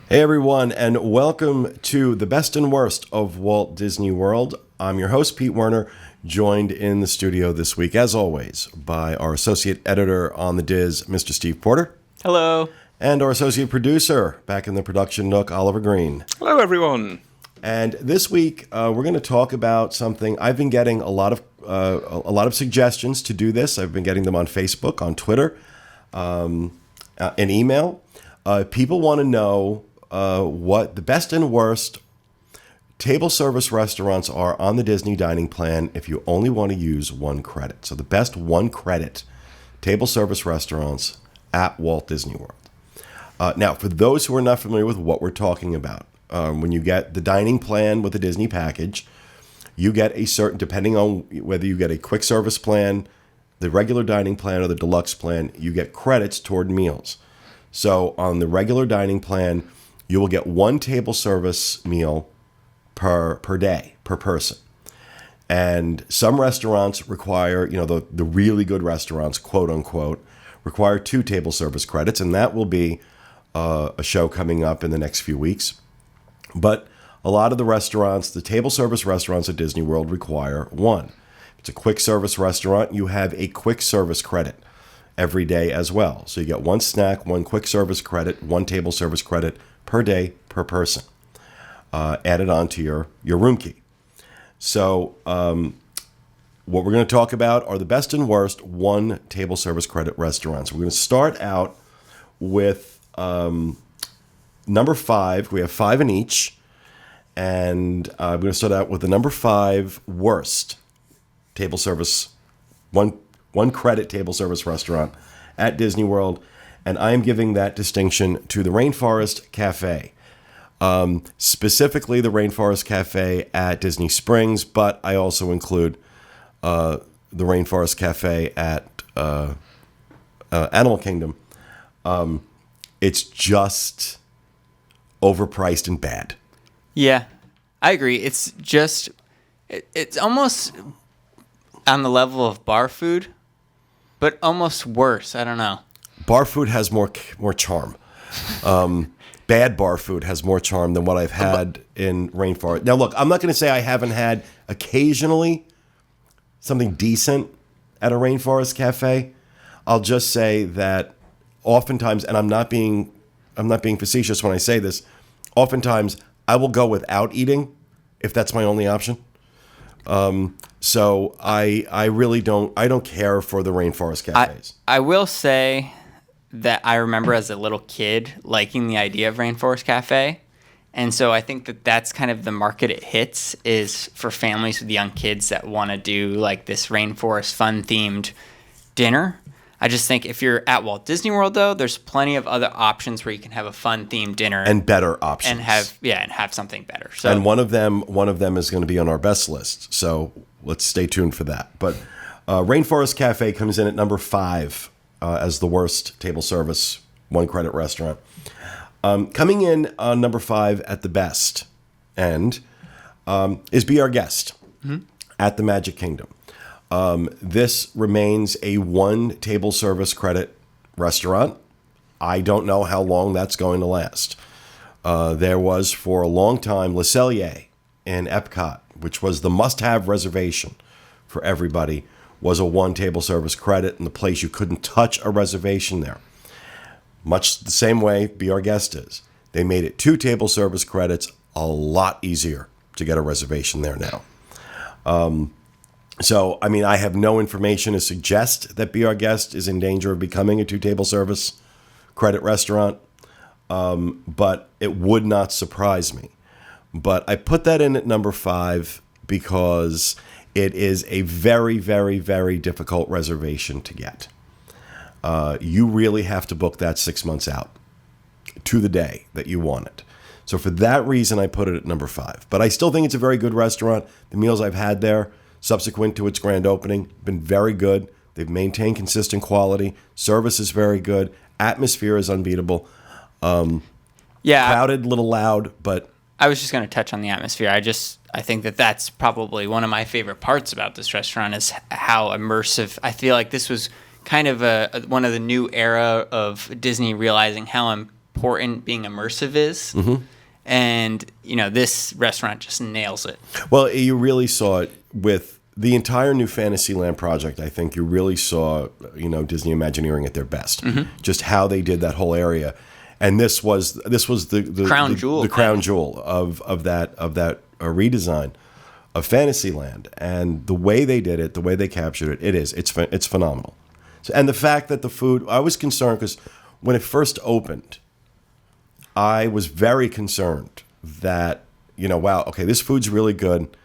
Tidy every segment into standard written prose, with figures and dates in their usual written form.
Hey everyone, and welcome to the best and worst of Walt Disney World. I'm your host, Pete Werner, joined in the studio this week, as always, by our associate editor on the Diz, Mr. Steve Porter. Hello. And our associate producer, back in the production nook, Oliver Green. Hello, everyone. And this week, we're going to talk about something. I've been getting a lot of suggestions to do this. I've been getting them on Facebook, on Twitter, in email. People want to know what the best and worst table service restaurants are on the Disney dining plan if you only want to use one credit. So the best one credit table service restaurants at Walt Disney World. Now, for those who are not familiar with what we're talking about, when you get the dining plan with the Disney package, you get a certain, depending on whether you get a quick service plan, the regular dining plan, or the deluxe plan, you get credits toward meals. So on the regular dining plan, you will get one table service meal per day, per person. And some restaurants require, the really good restaurants, quote unquote, require 2 table service credits. And that will be a show coming up in the next few weeks. But a lot of the restaurants, the table service restaurants at Disney World, require 1. If it's a quick service restaurant, you have a quick service credit every day as well. So you get 1 snack, 1 quick service credit, 1 table service credit per day, per person, added on to your room key. So what we're going to talk about are the best and worst 1 table service credit restaurants. We're going to start out with number 5. We have 5 in each. And we're going to start out with the number 5 worst table service, one credit table service restaurant at Disney World. And I am giving that distinction to the Rainforest Cafe, specifically the Rainforest Cafe at Disney Springs, but I also include the Rainforest Cafe at Animal Kingdom. It's just overpriced and bad. Yeah, I agree. It's almost on the level of bar food, but almost worse. I don't know. Bar food has more charm. Bad bar food has more charm than what I've had in Rainforest. Now, look, I'm not going to say I haven't had occasionally something decent at a Rainforest Cafe. I'll just say that oftentimes, and I'm not being facetious when I say this, oftentimes I will go without eating if that's my only option. So I really don't care for the Rainforest Cafes. I will say that I remember as a little kid liking the idea of Rainforest Cafe. And so I think that that's kind of the market it hits, is for families with young kids that want to do like this rainforest fun themed dinner. I just think if you're at Walt Disney World, though, there's plenty of other options where you can have a fun themed dinner and better options, and have something better. So, and one of them is going to be on our best list. So let's stay tuned for that. But Rainforest Cafe comes in at number 5 as the worst table service 1 credit restaurant. Coming in on number 5 at the best end is Be Our Guest at the Magic Kingdom. This remains a 1 table service credit restaurant. I don't know how long that's going to last. There was for a long time Le Cellier in Epcot, which was the must-have reservation for everybody, was a 1 table service credit, and the place you couldn't touch a reservation there. Much the same way Be Our Guest is. They made it 2 table service credits, a lot easier to get a reservation there now. So, I mean, I have no information to suggest that Be Our Guest is in danger of becoming a 2 table service credit restaurant, but it would not surprise me. But I put that in at number 5 because it is a very, very, very difficult reservation to get. You really have to book that 6 months out to the day that you want it. So for that reason, I put it at number 5. But I still think it's a very good restaurant. The meals I've had there, subsequent to its grand opening, been very good. They've maintained consistent quality. Service is very good. Atmosphere is unbeatable. Crowded, little loud, but I was just going to touch on the atmosphere. I think that that's probably one of my favorite parts about this restaurant, is how immersive. I feel like this was kind of one of the new era of Disney realizing how important being immersive is. And, this restaurant just nails it. Well, you really saw it with the entire new Fantasyland project. I think you really saw, Disney Imagineering at their best. Just how they did that whole area. And this was the crown jewel, the crown jewel of that redesign of Fantasyland, and the way they did it, the way they captured it, it's phenomenal. So, and the fact that the food, I was concerned because when it first opened, I was very concerned that wow, okay, this food's really good,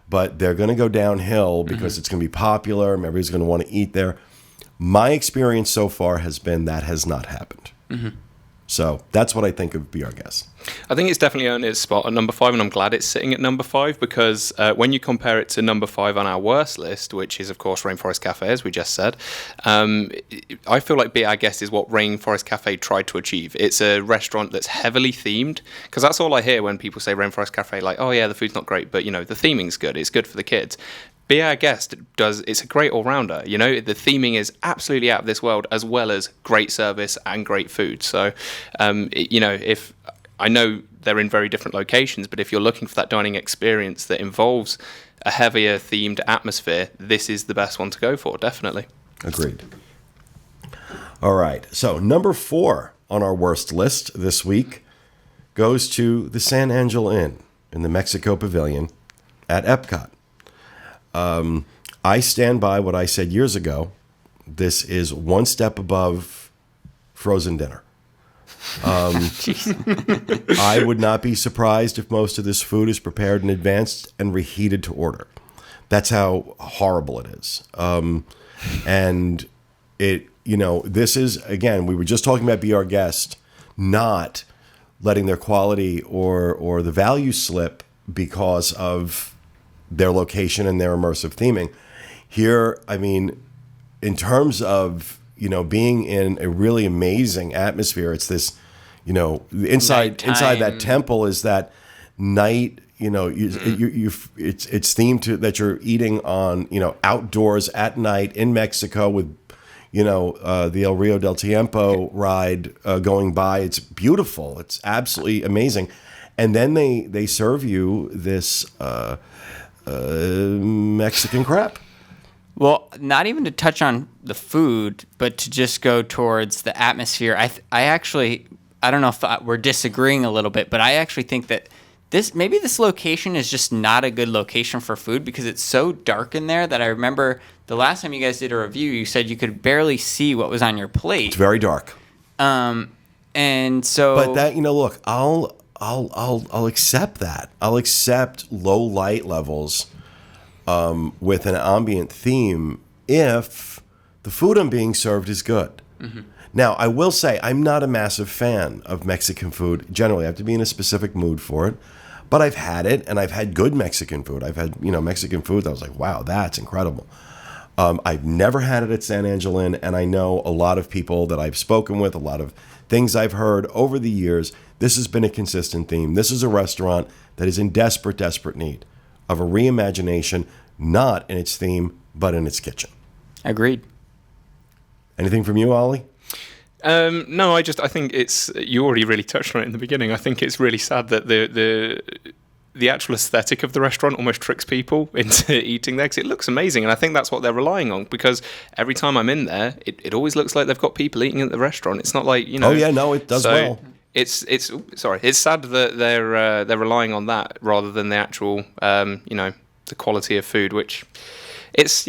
but they're going to go downhill because it's going to be popular and everybody's going to want to eat there. My experience so far has been that has not happened. So that's what I think of Be Our Guest. I think it's definitely earned its spot at number 5, and I'm glad it's sitting at number 5 because when you compare it to number 5 on our worst list, which is, of course, Rainforest Cafe, as we just said, I feel like Be Our Guest is what Rainforest Cafe tried to achieve. It's a restaurant that's heavily themed, because that's all I hear when people say Rainforest Cafe, like, oh, yeah, the food's not great, but, the theming's good. It's good for the kids. Be Our Guest it's a great all-rounder. The theming is absolutely out of this world, as well as great service and great food. So, if I know they're in very different locations, but if you're looking for that dining experience that involves a heavier themed atmosphere, this is the best one to go for, definitely. Agreed. All right. So number 4 on our worst list this week goes to the San Angel Inn in the Mexico Pavilion at Epcot. I stand by what I said years ago. This is one step above frozen dinner. I would not be surprised if most of this food is prepared in advance and reheated to order. That's how horrible it is. And it, this is, again, we were just talking about Be Our Guest, not letting their quality or the value slip because of their location and their immersive theming. Here, I mean, in terms of, being in a really amazing atmosphere, it's this, inside that temple is that night, it's themed to that you're eating on, outdoors at night in Mexico with, the El Rio del Tiempo ride going by. It's beautiful. It's absolutely amazing. And then they serve you this Mexican crap. Well, not even to touch on the food, but to just go towards the atmosphere. I don't know if we're disagreeing a little bit, but I actually think that this location is just not a good location for food because it's so dark in there that I remember the last time you guys did a review, you said you could barely see what was on your plate. It's very dark. And so, but that, look, I'll accept that. I'll accept low light levels with an ambient theme if the food I'm being served is good. Now, I will say I'm not a massive fan of Mexican food. Generally, I have to be in a specific mood for it. But I've had it, and I've had good Mexican food. I've had, Mexican food that I was like, wow, that's incredible. I've never had it at San Angel Inn, and I know a lot of people that I've spoken with, a lot of things I've heard over the years. This has been a consistent theme. This is a restaurant that is in desperate, desperate need of a reimagination, not in its theme, but in its kitchen. Agreed. Anything from you, Ollie? No, I think you already really touched on it in the beginning. I think it's really sad that the actual aesthetic of the restaurant almost tricks people into eating there because it looks amazing. And I think that's what they're relying on because every time I'm in there, it always looks like they've got people eating at the restaurant. It's not like, Oh, yeah, no, it does well. It's sad that they're relying on that rather than the actual, the quality of food, which it's,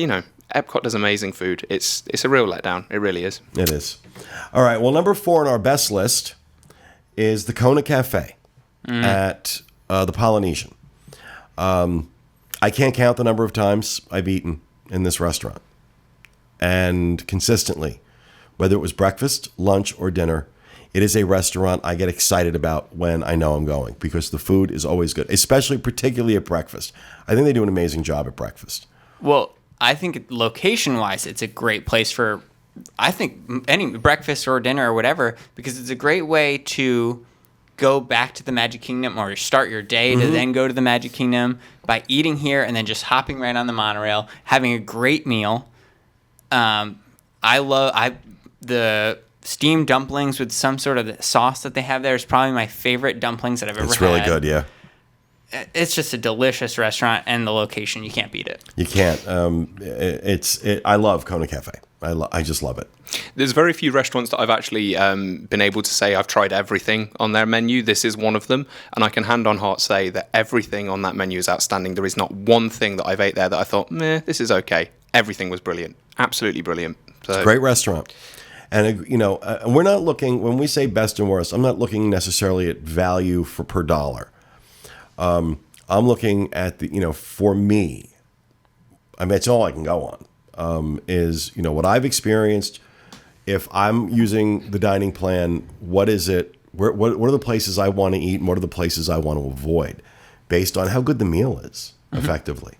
Epcot does amazing food. It's a real letdown. It really is. It is. All right. Well, number 4 on our best list is the Kona Cafe at the Polynesian. I can't count the number of times I've eaten in this restaurant. And consistently, whether it was breakfast, lunch, or dinner, it is a restaurant I get excited about when I know I'm going because the food is always good, particularly at breakfast. I think they do an amazing job at breakfast. Well, I think location-wise, it's a great place for, I think, any breakfast or dinner or whatever, because it's a great way to go back to the Magic Kingdom or start your day to then go to the Magic Kingdom by eating here and then just hopping right on the monorail, having a great meal. The steamed dumplings with some sort of sauce that they have there is probably my favorite dumplings that I've ever had. It's really good, yeah. It's just a delicious restaurant, and the location, you can't beat it. You can't. I love Kona Cafe. I just love it. There's very few restaurants that I've actually been able to say I've tried everything on their menu. This is one of them, and I can hand on heart say that everything on that menu is outstanding. There is not one thing that I've ate there that I thought, meh, this is okay. Everything was brilliant. Absolutely brilliant. So, It's a great restaurant. And, we're not looking, when we say best and worst, I'm not looking necessarily at value per dollar. I'm looking at for me, I mean, it's all I can go on, is, what I've experienced. If I'm using the dining plan, what is it? What are the places I want to eat, and what are the places I want to avoid, based on how good the meal is, effectively.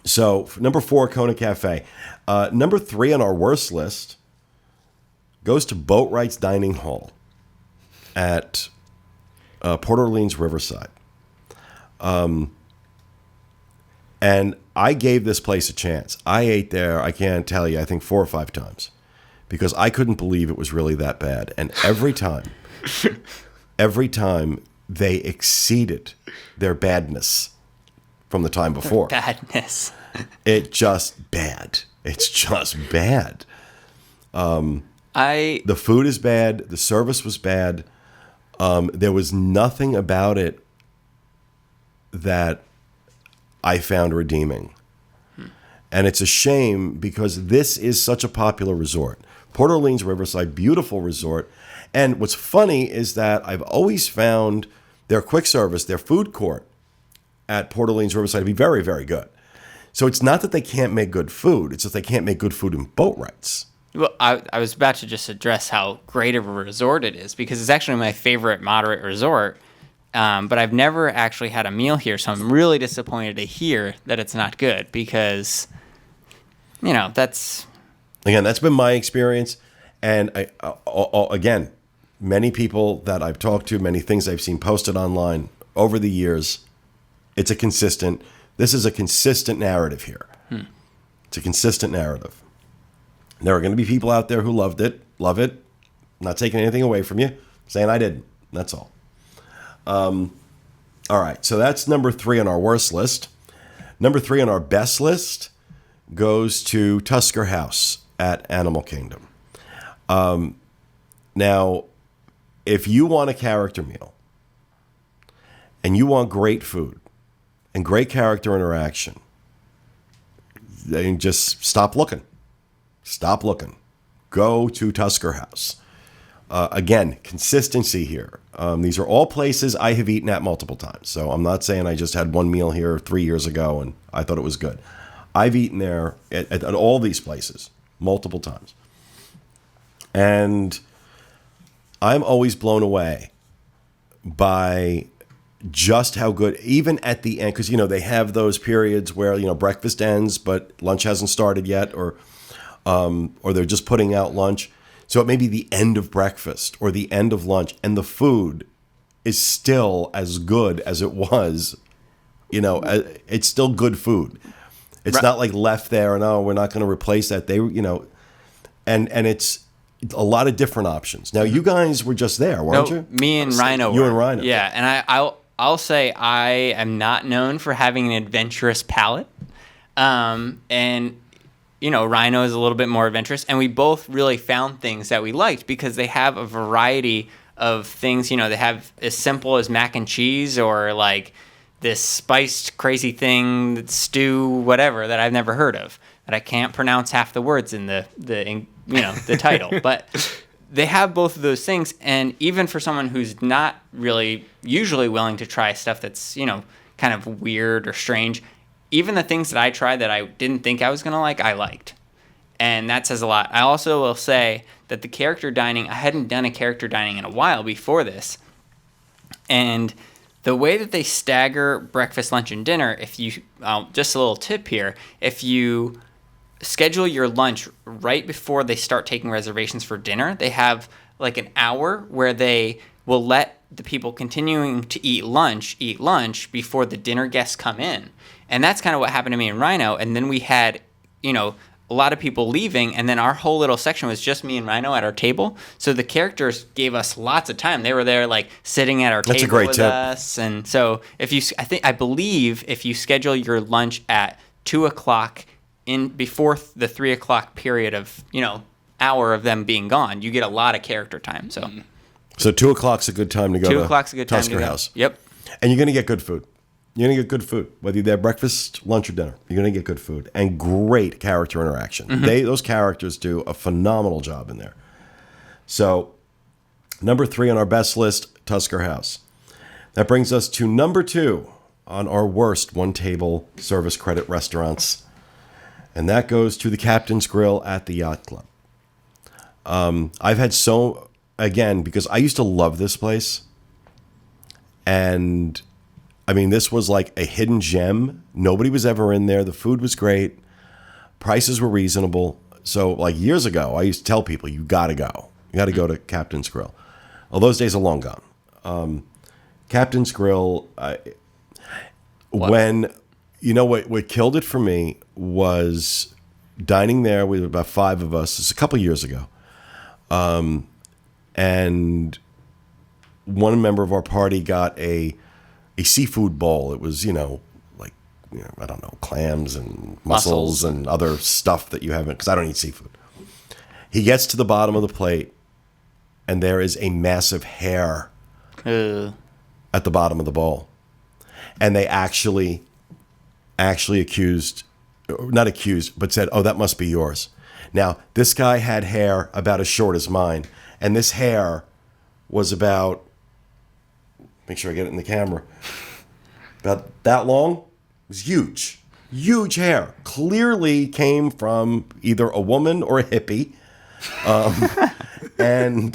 So number 4, Kona Cafe. Number 3 on our worst list goes to Boatwright's Dining Hall at Port Orleans Riverside. And I gave this place a chance. I ate there, I can't tell you, I think 4 or 5 times, because I couldn't believe it was really that bad. And every time they exceeded their badness from the time before. Badness. It's just bad. It's just bad. The food is bad. The service was bad. There was nothing about it that I found redeeming. And it's a shame, because this is such a popular resort. Port Orleans Riverside, beautiful resort. And what's funny is that I've always found their quick service, their food court at Port Orleans Riverside to be very, very good. So it's not that they can't make good food. It's that they can't make good food in Boatwrights. Well, I was about to just address how great of a resort it is, because it's actually my favorite moderate resort. But I've never actually had a meal here, so I'm really disappointed to hear that it's not good, because, that's been my experience. And again, many people that I've talked to, many things I've seen posted online over the years, this is a consistent narrative here. It's a consistent narrative. There are going to be people out there who love it. I'm not taking anything away from you, saying I didn't. That's all. All right, so that's number 3 on our worst list. Number 3 on our best list goes to Tusker House at Animal Kingdom. Now, if you want a character meal and you want great food and great character interaction, then just stop looking. Stop looking. Go to Tusker House. Again, consistency here. These are all places I have eaten at multiple times. So I'm not saying I just had one meal here 3 years ago and I thought it was good. I've eaten there at all these places multiple times. And I'm always blown away by just how good, even at the end, because, they have those periods where, breakfast ends, but lunch hasn't started yet, or they're just putting out lunch. So it may be the end of breakfast or the end of lunch, and the food is still as good as it was. It's still good food. It's not like left there and, we're not going to replace that. And it's a lot of different options. Now, you guys were just there, weren't you? Me and Rhino You were. and Rhino. Yeah, and I'll say I am not known for having an adventurous palate. And Rhino is a little bit more adventurous, and we both really found things that we liked because they have a variety of things. They have as simple as mac and cheese, or like this spiced crazy thing, stew, whatever, that I've never heard of, that I can't pronounce half the words in the title. But they have both of those things, and even for someone who's not really usually willing to try stuff that's, kind of weird or strange, even the things that I tried that I didn't think I was going to like, I liked. And that says a lot. I also will say that the character dining, I hadn't done a character dining in a while before this. And the way that they stagger breakfast, lunch, and dinner, just a little tip here, if you schedule your lunch right before they start taking reservations for dinner, they have like an hour where they will let the people continuing to eat lunch before the dinner guests come in. And that's kind of what happened to me and Rhino. And then we had, a lot of people leaving, and then our whole little section was just me and Rhino at our table. So the characters gave us lots of time. They were there, like sitting at our That's a table great with tip. us. And so I believe if you schedule your lunch at 2:00 before the 3:00 period of hour of them being gone, you get a lot of character time. So 2:00's a good time to go. 2:00's a good time to Tusker go. House. Yep. And you're going to get good food. You're going to get good food, whether you're there breakfast, lunch, or dinner. You're going to get good food and great character interaction. Those characters do a phenomenal job in there. So, number 3 on our best list, Tusker House. That brings us to number 2 on our worst one-table service credit restaurants, and that goes to the Captain's Grill at the Yacht Club. I've had again, because I used to love this place, and I mean, this was like a hidden gem. Nobody was ever in there. The food was great. Prices were reasonable. So like years ago, I used to tell people, you got to go. You got to go to Captain's Grill. Well, those days are long gone. Captain's Grill, when, what killed it for me was dining there with about 5 of us. It's a couple years ago. And one member of our party got a seafood bowl. It was, I don't know, clams and mussels and other stuff that you haven't, because I don't eat seafood. He gets to the bottom of the plate, and there is a massive hair at the bottom of the bowl. And they actually not accused, but said, oh, that must be yours. Now, this guy had hair about as short as mine, and this hair was about, make sure I get it in the camera, about that long. It was huge. Huge hair. Clearly came from either a woman or a hippie. And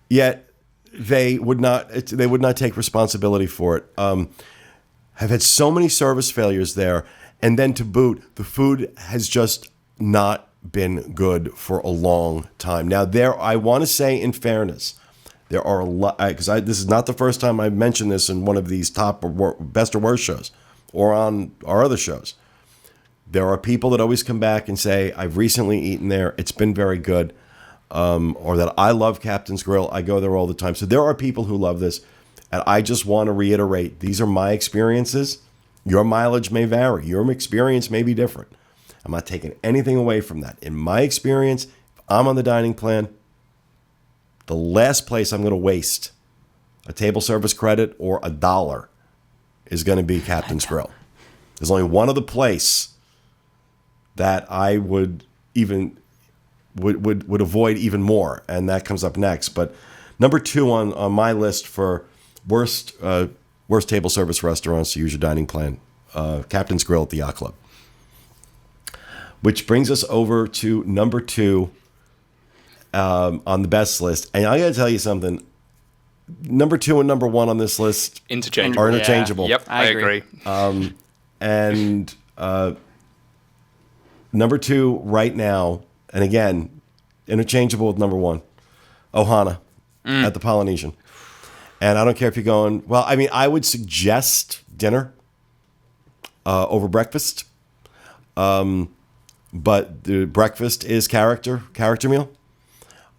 yet they would not take responsibility for it. Have had so many service failures there. And then to boot, the food has just not been good for a long time. Now, I want to say, in fairness, there are a lot, because this is not the first time I've mentioned this in one of these top or best or worst shows or on our other shows. There are people that always come back and say, I've recently eaten there, it's been very good, or that I love Captain's Grill, I go there all the time. So there are people who love this, and I just want to reiterate, these are my experiences. Your mileage may vary. Your experience may be different. I'm not taking anything away from that. In my experience, if I'm on the dining plan, the last place I'm going to waste a table service credit or $1 is going to be Captain's Grill. There's only one other place that I would avoid even more, and that comes up next. But number 2 on my list for worst table service restaurants to use your dining plan, Captain's Grill at the Yacht Club. Which brings us over to number 2 on the best list. And I got to tell you something. Number 2 and number 1 on this list are interchangeable. Yep, I agree. And number 2 right now, and again, interchangeable with number 1, Ohana at the Polynesian. And I don't care if you're going, well, I mean, I would suggest dinner over breakfast. But the breakfast is character meal.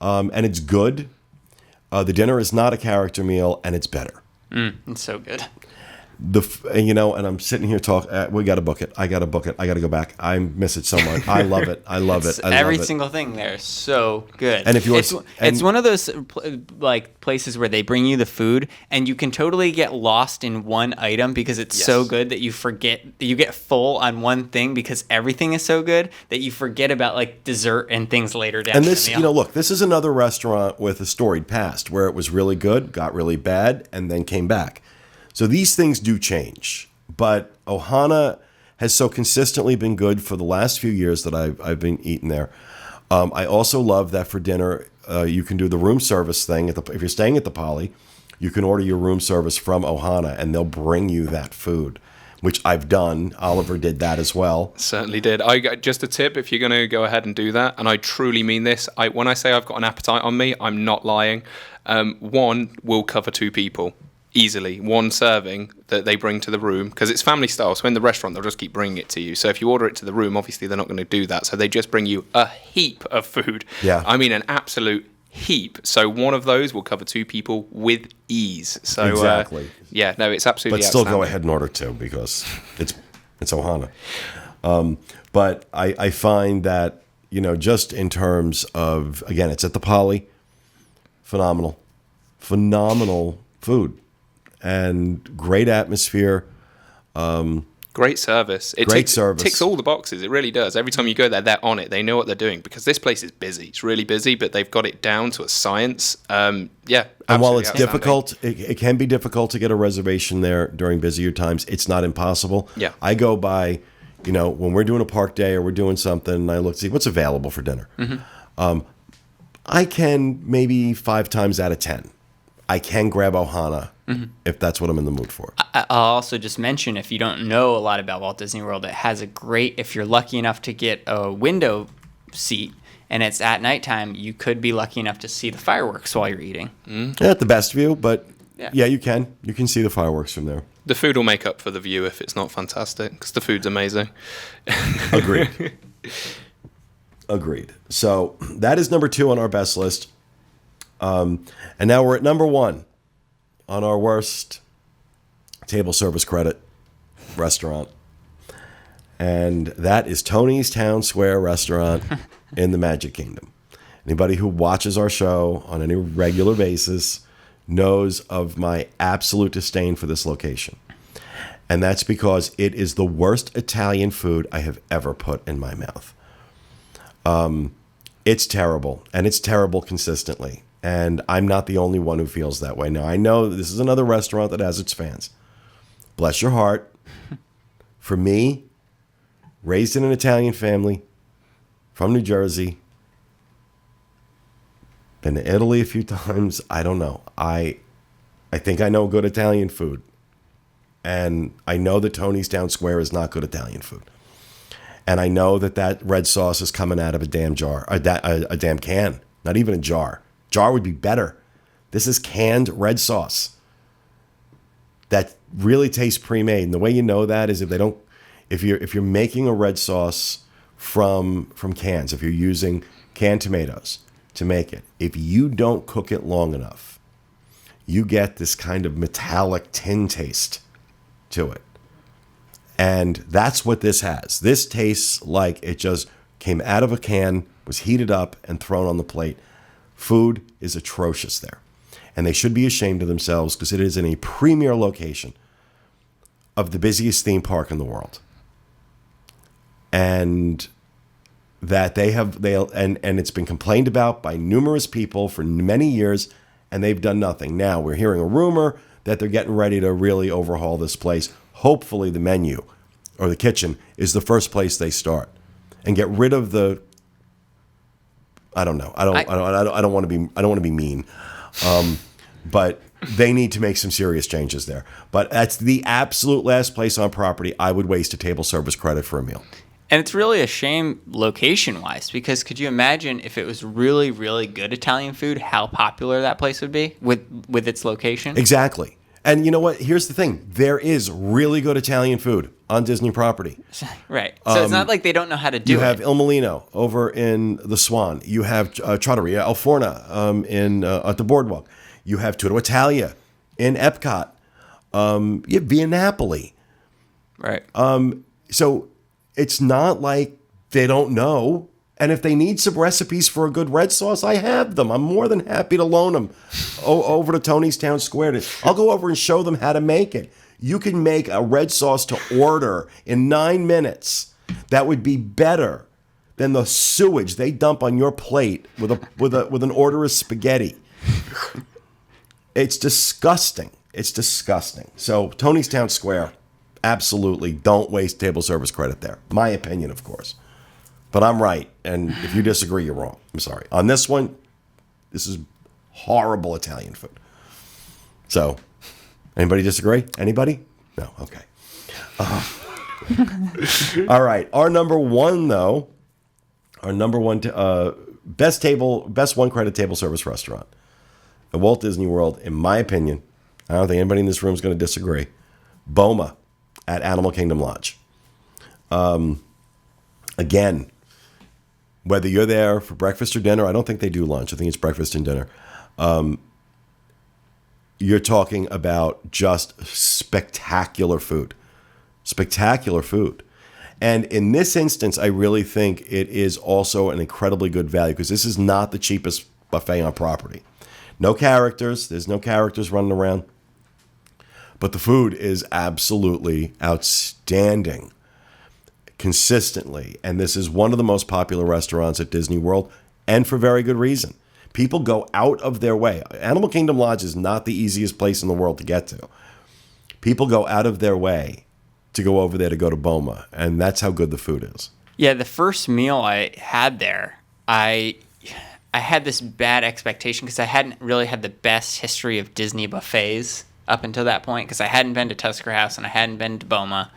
And it's good. The dinner is not a character meal, and it's better. It's so good. And I'm sitting here talking. We got to book it. I got to book it. I got to go back. I miss it so much. I love it. I love it. Every single thing there is so good. And if you it's one of those places where they bring you the food, and you can totally get lost in one item because it's so good that you forget. You get full on one thing because everything is so good that you forget about like dessert and things later down. And this, the meal. look, this is another restaurant with a storied past where it was really good, got really bad, and then came back. So these things do change, but Ohana has so consistently been good for the last few years that I've been eating there. I also love that for dinner, you can do the room service thing. If you're staying at the Poly, you can order your room service from Ohana, and they'll bring you that food, which I've done. Oliver did that as well. Certainly did. Just a tip, if you're going to go ahead and do that, and I truly mean this, when I say I've got an appetite on me, I'm not lying. One will cover 2 people. easily one serving that they bring to the room, because it's family style. So in the restaurant, they'll just keep bringing it to you. So if you order it to the room, obviously they're not going to do that. So they just bring you a heap of food. Yeah. I mean, an absolute heap. So one of those will cover 2 people with ease. So Exactly. yeah, no, it's absolutely But still outstanding. go ahead and order 2 because it's Ohana. But I find that, just in terms of, again, it's at the Poly. Phenomenal food and great atmosphere. Great service. Service. Ticks all the boxes. It really does. Every time you go there, they're on it. They know what they're doing, because this place is busy. It's really busy, but they've got it down to a science. Yeah. And while it's outstanding. difficult, it can be difficult to get a reservation there during busier times. It's not impossible. Yeah. I go by, when we're doing a park day or we're doing something, and I look to see what's available for dinner. Mm-hmm. I can maybe 5 times out of 10, I can grab Ohana if that's what I'm in the mood for. I'll also just mention, if you don't know a lot about Walt Disney World, it has a great, if you're lucky enough to get a window seat and it's at nighttime, you could be lucky enough to see the fireworks while you're eating. Not the best view, but Yeah. you can. You can see the fireworks from there. The food will make up for the view if it's not fantastic, because the food's amazing. Agreed. Agreed. So that is number 2 on our best list. And now we're at number 1 on our worst table service credit restaurant. And that is Tony's Town Square Restaurant in the Magic Kingdom. Anybody who watches our show on any regular basis knows of my absolute disdain for this location. And that's because it is the worst Italian food I have ever put in my mouth. It's terrible, and it's terrible consistently. And I'm not the only one who feels that way. Now, I know this is another restaurant that has its fans. Bless your heart. For me, raised in an Italian family, from New Jersey, been to Italy a few times. I don't know. I think I know good Italian food. And I know that Tony's Town Square is not good Italian food. And I know that red sauce is coming out of a damn jar, a damn can, not even a jar. Jar would be better. This is canned red sauce that really tastes pre-made. And the way you know that is if you're making a red sauce from cans, if you're using canned tomatoes to make it, if you don't cook it long enough, you get this kind of metallic tin taste to it. And that's what this has. This tastes like it just came out of a can, was heated up, and thrown on the plate. Food is atrocious there. And they should be ashamed of themselves, because it is in a premier location of the busiest theme park in the world. And that and it's been complained about by numerous people for many years, and they've done nothing. Now we're hearing a rumor that they're getting ready to really overhaul this place. Hopefully the menu or the kitchen is the first place they start, and get rid of the. I don't know. I don't want to be mean, but they need to make some serious changes there. But that's the absolute last place on property I would waste a table service credit for a meal. And it's really a shame location-wise, because could you imagine if it was really, really good Italian food, how popular that place would be with its location? Exactly. And you know what? Here's the thing. There is really good Italian food on Disney property. Right. So it's not like they don't know how to do it. You have Il Molino over in the Swan. You have Trattoria Al Forno at the Boardwalk. You have Tutto Italia in Epcot. You have Via Napoli. Right. So it's not like they don't know. And if they need some recipes for a good red sauce, I have them. I'm more than happy to loan them over to Tony's Town Square. I'll go over and show them how to make it. You can make a red sauce to order in 9 minutes. That would be better than the sewage they dump on your plate with an order of spaghetti. It's disgusting. It's disgusting. So Tony's Town Square, absolutely don't waste table service credit there. My opinion, of course. But I'm right, and if you disagree, you're wrong. I'm sorry. On this one, this is horrible Italian food. So, anybody disagree? Anybody? No? Okay. All right. Our number one, though, best one credit table service restaurant at Walt Disney World, in my opinion, I don't think anybody in this room is going to disagree. Boma at Animal Kingdom Lodge. Again, whether you're there for breakfast or dinner, I don't think they do lunch. I think it's breakfast and dinner. You're talking about just spectacular food. Spectacular food. And in this instance, I really think it is also an incredibly good value because this is not the cheapest buffet on property. No characters. There's no characters running around. But the food is absolutely outstanding consistently. And this is one of the most popular restaurants at Disney World, and for very good reason. People go out of their way. Animal Kingdom Lodge is not the easiest place in the world to get to. People go out of their way to go over there to go to Boma, and that's how good the food is. Yeah, the first meal I had there, I had this bad expectation because I hadn't really had the best history of Disney buffets up until that point because I hadn't been to Tusker House and I hadn't been to Boma.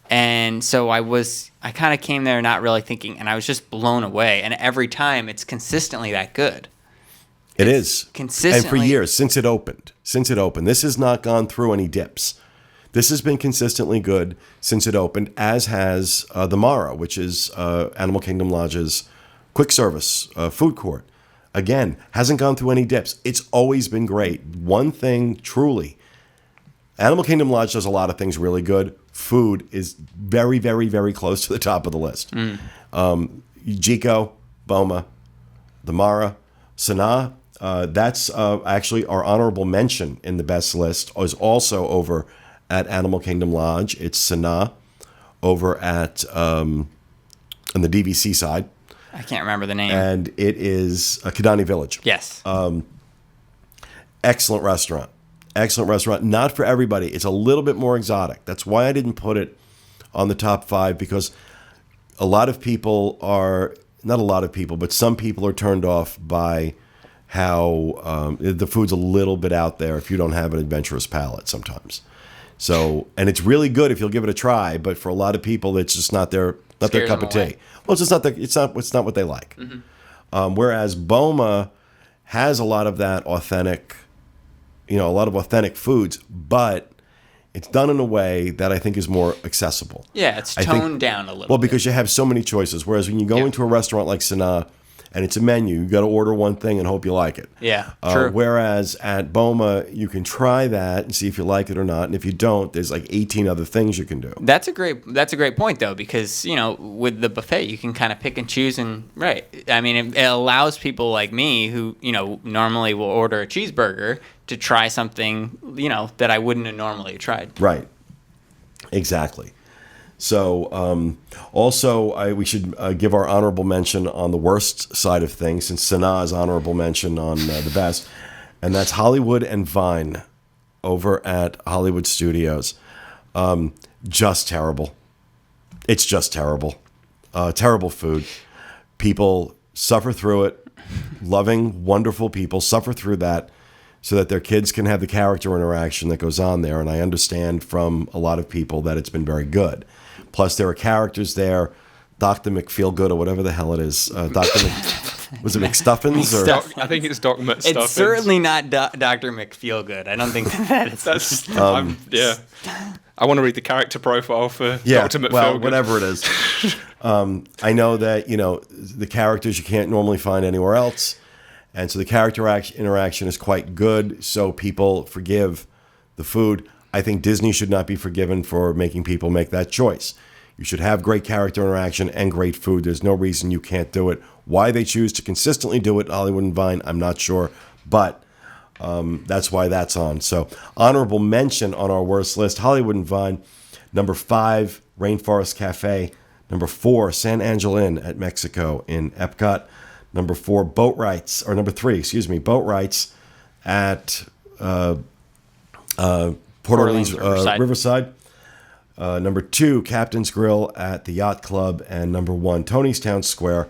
And so I kind of came there not really thinking, and I was just blown away. And every time it's consistently that good. It is. Consistently. And for years, since it opened, this has not gone through any dips. This has been consistently good since it opened, as has the Mara, which is Animal Kingdom Lodge's quick service food court. Again, hasn't gone through any dips. It's always been great. One thing, truly, Animal Kingdom Lodge does a lot of things really good. Food is very, very, very close to the top of the list. Jiko, Boma, the Mara, Sanaa, that's actually our honorable mention in the best list, is also over at Animal Kingdom Lodge. It's Sanaa over at on the DVC side. I can't remember the name. And it is Kidani Village. Yes. Excellent restaurant. Excellent restaurant. Not for everybody. It's a little bit more exotic. That's why I didn't put it on the top 5, because a lot of people are, not a lot of people, but some people are turned off by how the food's a little bit out there if you don't have an adventurous palate sometimes. So, and it's really good if you'll give it a try, but for a lot of people, it's just not their cup of tea. Well, it's just not it's not what they like. Mm-hmm. Whereas Boma has a lot of that authentic, a lot of authentic foods, but it's done in a way that I think is more accessible. Yeah, it's toned down a little. Well, because you have so many choices. Whereas when you go into a restaurant like Sanaa, and it's a menu, you got to order one thing and hope you like it. Yeah, true. Whereas at Boma, you can try that and see if you like it or not. And if you don't, there's like 18 other things you can do. That's a great point, though, because, with the buffet, you can kind of pick and choose. And, right, I mean, it allows people like me who, normally will order a cheeseburger to try something, that I wouldn't have normally tried. Right. Exactly. So also, we should give our honorable mention on the worst side of things, since Sanaa is honorable mention on the best, and that's Hollywood and Vine over at Hollywood Studios. Just terrible. It's just terrible. Terrible food. People suffer through it. Loving, wonderful people suffer through that so that their kids can have the character interaction that goes on there. And I understand from a lot of people that it's been very good. Plus, there are characters there, Dr. McFeelgood or whatever the hell it is. Was it McStuffins? Or? I think it's Doc McStuffins. It's certainly not Dr. McFeelgood. I don't think that is. Yeah. I want to read the character profile for Dr. McFeelgood. Well, whatever it is. I know that, the characters you can't normally find anywhere else. And so the character interaction is quite good, so people forgive the food. I think Disney should not be forgiven for making people make that choice. You should have great character interaction and great food. There's no reason you can't do it. Why they choose to consistently do it, Hollywood and Vine, I'm not sure. But that's why that's on. So honorable mention on our worst list, Hollywood and Vine. Number 5, Rainforest Cafe. Number 4, San Angel Inn at Mexico in Epcot. Number 3, boat rights at Port Orleans Riverside. Number 2, Captain's Grill at the Yacht Club. And number 1, Tony's Town Square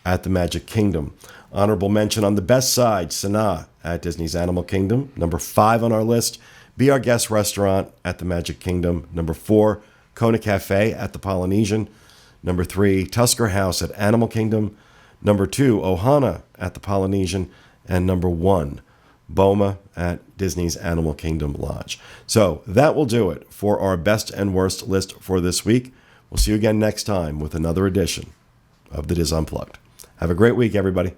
at the Magic Kingdom. Honorable mention on the best side, Sanaa at Disney's Animal Kingdom. Number 5 on our list, Be Our Guest Restaurant at the Magic Kingdom. Number 4, Kona Cafe at the Polynesian. Number 3, Tusker House at Animal Kingdom. Number 2, Ohana at the Polynesian. And number 1, Boma at Disney's Animal Kingdom Lodge. So that will do it for our best and worst list for this week. We'll see you again next time with another edition of the Diz Unplugged. Have a great week, everybody.